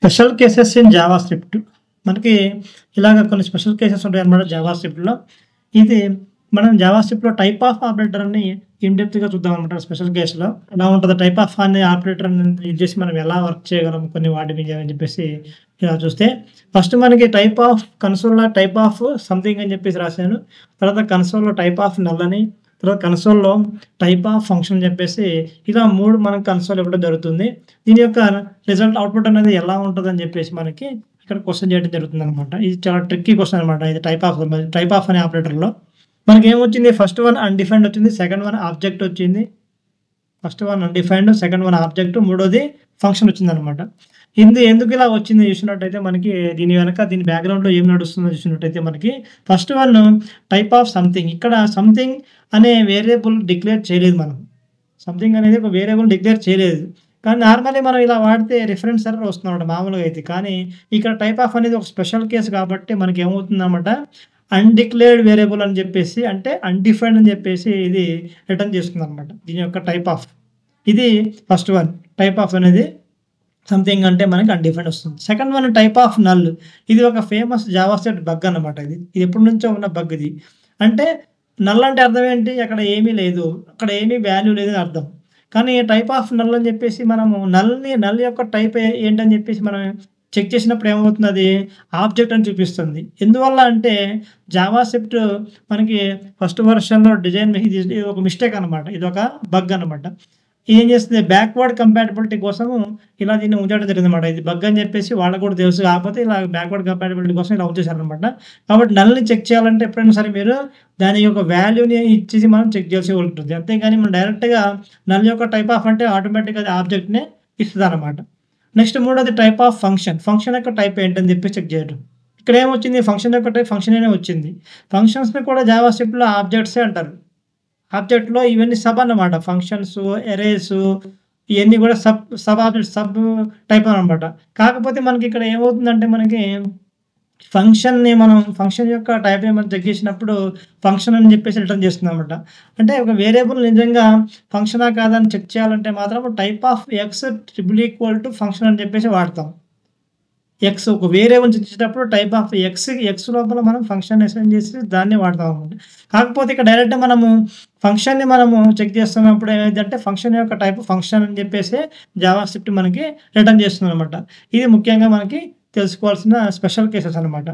Special cases in Java script. మనకి ఇలాగ కొన్ని స్పెషల్ కేసెస్ ఉంటాయన్నమాట జావా స్క్రిప్ట్‌లో. ఇది మనం జావా స్క్రిప్ట్‌లో టైప్ ఆఫ్ ఆపరేటర్‌ని ఇన్ డెప్త్‌గా చూద్దామన్నమాట స్పెషల్ కేస్‌లో. ఎలా ఉంటదో టైప్ ఆఫ్ అనే ఆపరేటర్‌ని యూజ్ చేసి మనం ఎలా వర్క్ చేయగలం కొన్ని వాటి మీద అని చెప్పేసి ఇలా చూస్తే, ఫస్ట్ మనకి టైప్ ఆఫ్ కన్సోల్‌లో టైప్ ఆఫ్ సంథింగ్ అని చెప్పేసి రాసాను. తర్వాత కన్సోల్‌లో టైప్ ఆఫ్ నల్ అని, తర్వాత కన్సోల్‌లో టైప్ ఆఫ్ ఫంక్షన్ అని చెప్పేసి ఇలా 3 మనకు కన్సోల్ ఇవ్వడం జరుగుతుంది. దీని యొక్క రిజల్ట్ అవుట్‌పుట్ అనేది ఎలా ఉంటదని చెప్పేసి మనకి ఇక్కడ క్వెషన్ చేయడం జరుగుతుందనమాట. ఇది చాలా ట్రిక్కీ క్వెషన్ అనమాట. ఇది టైప్ ఆఫ్ అనే ఆపరేటర్‌లో. మనకేమొచ్చింది ఫస్ట్ వన్ అన్‌డిఫైన్డ్ వచ్చింది. సెకండ్ వన్ ఆబ్జెక్ట్ వచ్చింది. First one undefined, second one object, మూడోది ఫంక్షన్ వచ్చిందనమాట. ఎందుకు ఇలా వచ్చింది చూసినట్టయితే మనకి దీని బ్యాక్‌గ్రౌండ్‌లో ఏం నడుస్తుందో చూసినట్టయితే మనకి first one type of something. ఇక్కడ సంథింగ్ అనే వేరియబుల్ డిక్లేర్ చేయలేదు మనం. సంథింగ్ అనేది ఒక వేరియబుల్ డిక్లేర్ చేయలేదు. కానీ నార్మల్లీ మనం ఇలా వాడితే రిఫరెన్స్ ఎర్రర్ వస్తుందన్నమాట మామూలుగా అయితే. కానీ ఇక్కడ టైప్ ఆఫ్ అనేది ఒక స్పెషల్ కేస్ కాబట్టి మనకేమవుతుందన్నమాట అన్‌డిక్లేర్డ్ వేరియబుల్ అని చెప్పేసి అంటే అన్‌డిఫైన్డ్ అని చెప్పేసి ఇది రిటర్న్ చేస్తుందన్నమాట. దీని యొక్క టైప్ ఆఫ్. ఇది ఫస్ట్ వన్. టైప్ ఆఫ్ అనేది సంథింగ్ అంటే మనకి అన్‌డిఫైన్డ్ వస్తుంది. Second one type of null. ఇది ఒక ఫేమస్ జావా స్క్రిప్ట్ బగ్ అన్నమాట ఇది. ఇది ఎప్పటినుంచో ఉన్న బగ్ ఇది. అంటే నల్ అంటే అర్థం ఏంటి? అక్కడ ఏమీ లేదు. అక్కడ ఏమీ వాల్యూ లేదని అర్థం. కానీ టైప్ ఆఫ్ నల్ అని చెప్పేసి మనము నల్ యొక్క టైప్ ఏంటని చెప్పేసి మనం చెక్ చేసినప్పుడు ఏమవుతుంది అది ఆబ్జెక్ట్ అని చూపిస్తుంది. ఎందువల్ల అంటే జావా స్క్రిప్ట్ మనకి ఫస్ట్ వెర్షన్‌లో డిజైన్ ఇది ఒక మిస్టేక్ అన్నమాట. ఇదొక బగ్ అన్నమాట. ఏం చేస్తుంది బ్యాక్వర్డ్ కంపాటిబిలిటీ కోసము ఇలా దీన్ని ఉంచడం జరిగిందన్నమాట. ఇది బగ్ అని చెప్పేసి వాళ్ళకి కూడా తెలుసు. కాకపోతే ఇలా బ్యాక్వర్డ్ కంపాటిబిలిటీ కోసం ఇలా ఉంచేసారన్నమాట. కాబట్టి నల్‌ని చెక్ చేయాలంటే ఎప్పుడైనా సరే మీరు దాని యొక్క వాల్యూని ఇచ్చేసి మనం చెక్ చేయాల్సి ఉంటుంది. అంతేగాని మనం డైరెక్ట్‌గా నల్ యొక్క టైప్ ఆఫ్ అంటే ఆటోమేటిక్‌గా అది ఆబ్జెక్ట్‌నే ఇస్తదన్నమాట. నెక్స్ట్ మూడోది టైప్ ఆఫ్ ఫంక్షన్. ఫంక్షన్ యొక్క టైప్ ఏంటని చెప్పి చెక్ చేయడం. ఇక్కడ ఏమొచ్చింది ఫంక్షన్ యొక్క టైప్ ఫంక్షన్ అనే వచ్చింది. ఫంక్షన్స్‌ని కూడా జావా స్క్రిప్ట్‌లో ఆబ్జెక్ట్సే అంటారు. ఆబ్జెక్ట్‌లో ఇవన్నీ సబ్ అన్నమాట. ఫంక్షన్స్, అరేస్ ఇయన్నీ కూడా సబ్ టైప్ అన్నమాట. కాకపోతే మనకి ఇక్కడ ఏమవుతుందంటే మనకి ఫంక్షన్ యొక్క టైప్‌ని మనం చెక్ చేసినప్పుడు ఫంక్షన్ అని చెప్పేసి రిటర్న్ చేస్తుందన్నమాట. అంటే ఒక వేరియబుల్ నిజంగా ఫంక్షనా కాదా అని చెక్ చేయాలంటే మాత్రం type of X equal to function అని చెప్పేసి వాడతాం. ఎక్స్ ఒక వేరియబుల్ ఇచ్చేటప్పుడు టైప్ ఆఫ్ ఎక్స్ లోపల మనం ఫంక్షన్ అసైన్ చేసి దాన్ని వాడతాం అన్నమాట. కాకపోతే ఇక్కడ డైరెక్ట్‌గా మనము ఫంక్షన్‌ని చెక్ చేస్తున్నప్పుడు ఏమైద్దంటే ఫంక్షన్ యొక్క టైప్ ఫంక్షన్ అని చెప్పేసి జావా స్క్రిప్ట్ మనకి రిటర్న్ చేస్తుందన్నమాట. ఇది ముఖ్యంగా మనకి తెలుసుకోవాల్సిన స్పెషల్ కేసెస్ అన్నమాట.